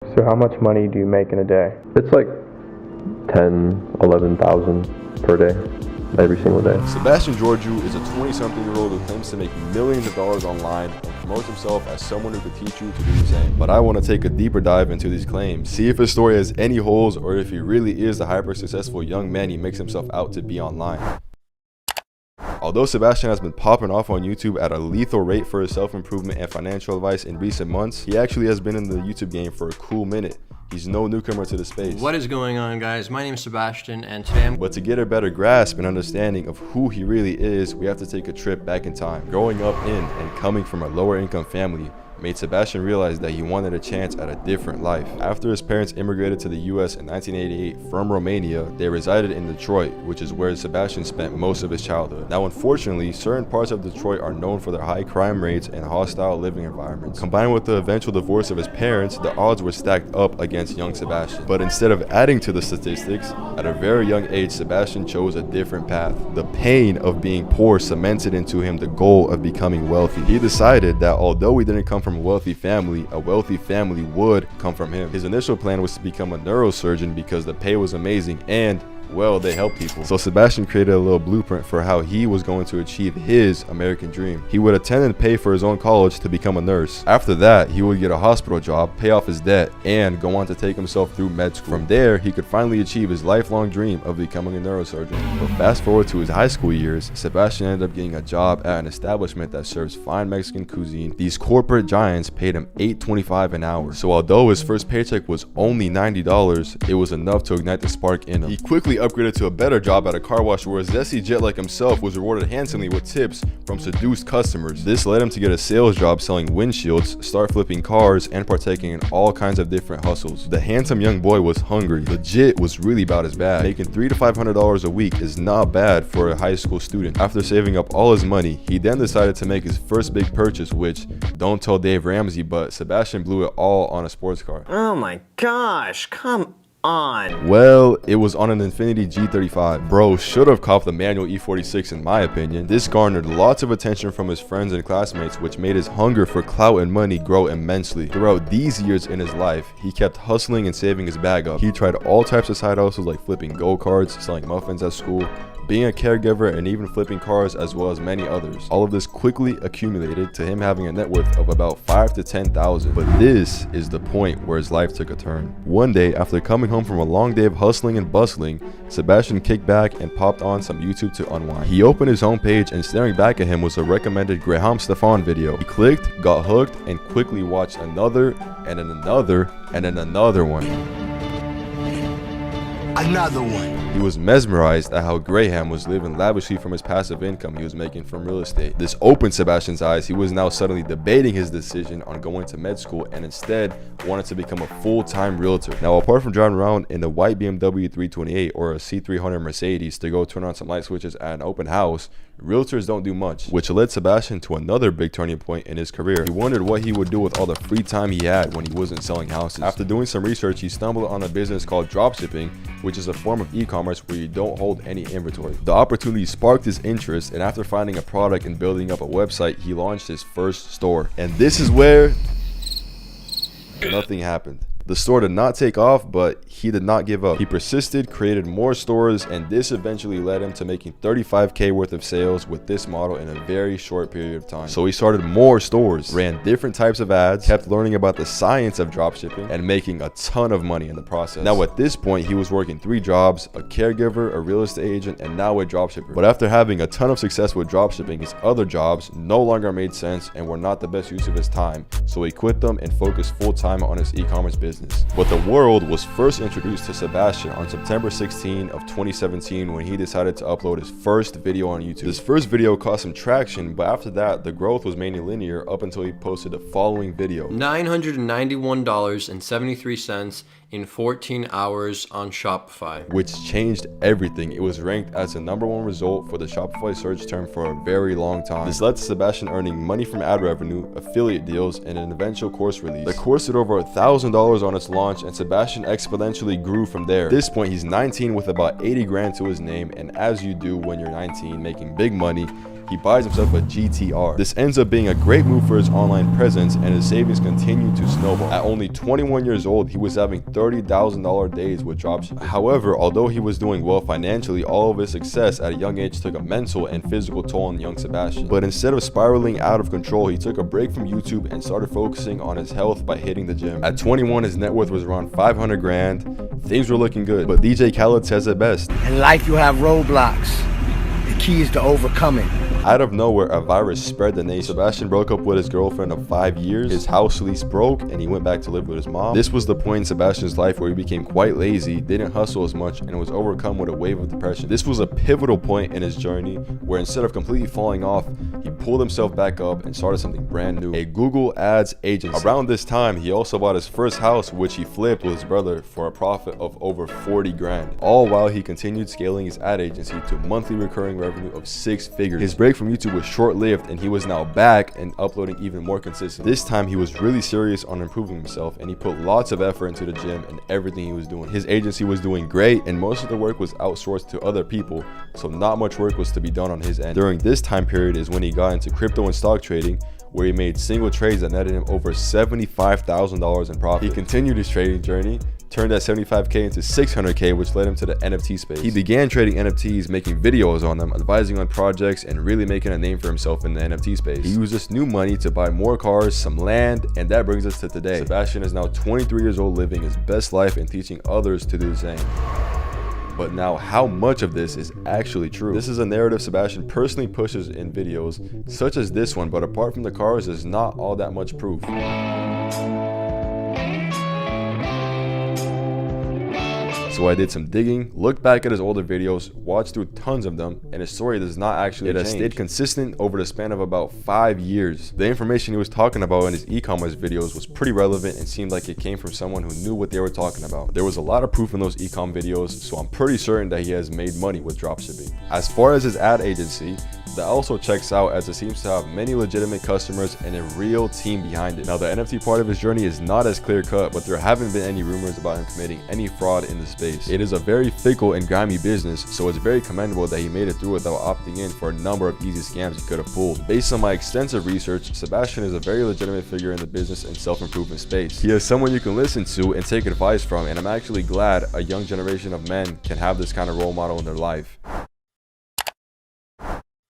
So how much money do you make in a day? It's like 10, 11,000 per day, every single day. Sebastian Ghiorghiu is a 20-something-year-old who claims to make millions of dollars online and promotes himself as someone who could teach you to do the same. But I want to take a deeper dive into these claims, see if his story has any holes or if he really is the hyper-successful young man he makes himself out to be online. Although Sebastian has been popping off on YouTube at a lethal rate for his self-improvement and financial advice in recent months, he actually has been in the YouTube game for a cool minute. He's no newcomer to the space. What is going on, guys? My name is Sebastian, and today But to get a better grasp and understanding of who he really is, we have to take a trip back in time. Growing up in and coming from a lower income family made Sebastian realize that he wanted a chance at a different life. After his parents immigrated to the US in 1988 from Romania, they resided in Detroit, which is where Sebastian spent most of his childhood. Now, unfortunately, certain parts of Detroit are known for their high crime rates and hostile living environments. Combined with the eventual divorce of his parents, the odds were stacked up against young Sebastian. But instead of adding to the statistics, at a very young age, Sebastian chose a different path. The pain of being poor cemented into him the goal of becoming wealthy. He decided that although he didn't come from a wealthy family would come from him. His initial plan was to become a neurosurgeon because the pay was amazing and, well, they help people. So Sebastian created a little blueprint for how he was going to achieve his American dream. He would attend and pay for his own college to become a nurse. After that, he would get a hospital job, pay off his debt, and go on to take himself through med school. From there, he could finally achieve his lifelong dream of becoming a neurosurgeon. But fast forward to his high school years, Sebastian ended up getting a job at an establishment that serves fine Mexican cuisine. These corporate giants paid him $8.25 an hour. So although his first paycheck was only $90, it was enough to ignite the spark in him. He quickly upgraded to a better job at a car wash where a zesty jet like himself was rewarded handsomely with tips from seduced customers. This led him to get a sales job selling windshields, start flipping cars, and partaking in all kinds of different hustles. The handsome young boy was hungry. Legit was really about his bag. Making $300 to $500 a week is not bad for a high school student. After saving up all his money, he then decided to make his first big purchase, which, don't tell Dave Ramsey, but Sebastian blew it all on a sports car. Oh my gosh, come on. Well, it was on an Infiniti G35. Bro should have copped the manual E46 in my opinion. This garnered lots of attention from his friends and classmates, which made his hunger for clout and money grow immensely. Throughout these years in his life, he kept hustling and saving his bag up. He tried all types of side hustles like flipping go-karts, selling muffins at school, being a caregiver, and even flipping cars, as well as many others. All of this quickly accumulated to him having a net worth of about 5 to 10,000. But this is the point where his life took a turn. One day, after coming home from a long day of hustling and bustling, Sebastian kicked back and popped on some YouTube to unwind. He opened his homepage, and staring back at him was a recommended Graham Stefan video. He clicked, got hooked, and quickly watched another, and then another, and then another one. Another one. He was mesmerized at how Graham was living lavishly from his passive income he was making from real estate. This opened Sebastian's eyes. He was now suddenly debating his decision on going to med school and instead wanted to become a full-time realtor. Now, apart from driving around in the white BMW 328 or a C300 Mercedes to go turn on some light switches at an open house, realtors don't do much, which led Sebastian to another big turning point in his career. He wondered what he would do with all the free time he had when he wasn't selling houses. After doing some research, he stumbled on a business called dropshipping, which is a form of e-commerce where you don't hold any inventory. The opportunity sparked his interest, and after finding a product and building up a website, he launched his first store. And this is where nothing happened. The store did not take off, but he did not give up. He persisted, created more stores, and this eventually led him to making $35K worth of sales with this model in a very short period of time. So he started more stores, ran different types of ads, kept learning about the science of dropshipping, and making a ton of money in the process. Now at this point, he was working 3 jobs, a caregiver, a real estate agent, and now a dropshipper. But after having a ton of success with dropshipping, his other jobs no longer made sense and were not the best use of his time. So he quit them and focused full time on his e-commerce business. But the world was first introduced to Sebastian on September 16 of 2017 when he decided to upload his first video on YouTube. This first video caused some traction, but after that, the growth was mainly linear up until he posted the following video. $991.73 in 14 hours on Shopify, which changed everything. It was ranked as the #1 result for the Shopify search term for a very long time. This led to Sebastian earning money from ad revenue, affiliate deals, and an eventual course release. The course did over $1,000 on its launch, and Sebastian exponentially grew from there. At this point, he's 19 with about 80 grand to his name, and as you do when you're 19 making big money, he buys himself a GTR. This ends up being a great move for his online presence, and his savings continue to snowball. At only 21 years old, he was having $30,000 days with dropshipping. However, although he was doing well financially, all of his success at a young age took a mental and physical toll on young Sebastian. But instead of spiraling out of control, he took a break from YouTube and started focusing on his health by hitting the gym. At 21, his net worth was around 500 grand. Things were looking good, but DJ Khaled says it best. In life, you have roadblocks. The key is to overcome it. Out of nowhere, a virus spread the nation. Sebastian broke up with his girlfriend of 5 years. His house lease broke and he went back to live with his mom. This was the point in Sebastian's life where he became quite lazy, didn't hustle as much, and was overcome with a wave of depression. This was a pivotal point in his journey where instead of completely falling off, he pulled himself back up and started something brand new, a Google Ads agency. Around this time, he also bought his first house, which he flipped with his brother for a profit of over 40 grand, all while he continued scaling his ad agency to monthly recurring revenue of 6 figures. His break from YouTube was short-lived, and he was now back and uploading even more consistently. This time he was really serious on improving himself, and he put lots of effort into the gym and everything he was doing. His agency was doing great, and most of the work was outsourced to other people, so not much work was to be done on his end. During this time period is when he got into crypto and stock trading, where he made single trades that netted him over $75,000 in profit. He continued his trading journey, turned that 75K into 600K, which led him to the NFT space. He began trading NFTs, making videos on them, advising on projects, and really making a name for himself in the NFT space. He used this new money to buy more cars, some land, and that brings us to today. Sebastian is now 23 years old, living his best life and teaching others to do the same. But now, how much of this is actually true? This is a narrative Sebastian personally pushes in videos such as this one, but apart from the cars, there's not all that much proof. So I did some digging, looked back at his older videos, watched through tons of them, and his story does not actually change. It has stayed consistent over the span of about 5 years. The information he was talking about in his e-commerce videos was pretty relevant and seemed like it came from someone who knew what they were talking about. There was a lot of proof in those e-com videos, so I'm pretty certain that he has made money with dropshipping. As far as his ad agency, that also checks out, as it seems to have many legitimate customers and a real team behind it. Now, the NFT part of his journey is not as clear cut, but there haven't been any rumors about him committing any fraud in the space. It is a very fickle and grimy business, so it's very commendable that he made it through without opting in for a number of easy scams he could have pulled. Based on my extensive research, Sebastian is a very legitimate figure in the business and self-improvement space. He is someone you can listen to and take advice from, and I'm actually glad a young generation of men can have this kind of role model in their life.